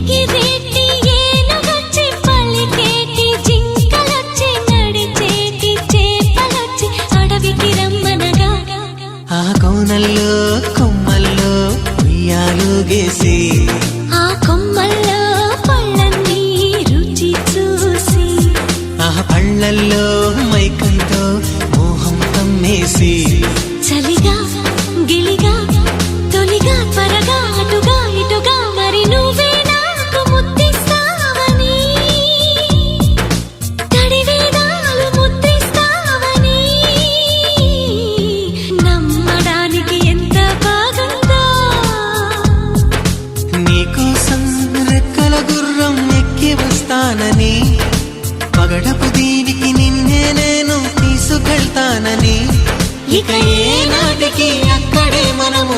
ఎగిరేటి ఏనుగొచ్చి పలికేటి జింకలొచ్చి నడిచేటి చేపలొచ్చి అడవికి రమ్మనగా ఆ కోనల్లో కొమ్మల్లో ఉయ్యాలుగేసి ఆ కొమ్మల్లో పళ్ళన్నీ రుచి చూసి ఆ పళ్ళల్లో మైకంతో మోహం కమ్మేసి చలిగా గిలిగా తొలిగా త్వరగా అటుగా ఇటుగా మరి నువ్వే నాకు ముద్దిస్తావని తడివేదాలు ముద్దిస్తావని నమ్మడానికి ఎంత బాగుందో నీకోసం రెక్కల గుర్రం ఎక్కి వస్తానని పగడపు దీనికి నిన్నే నేను తీసుకెళ్తానని ఇక ఏ నాటికి అక్కడే మనము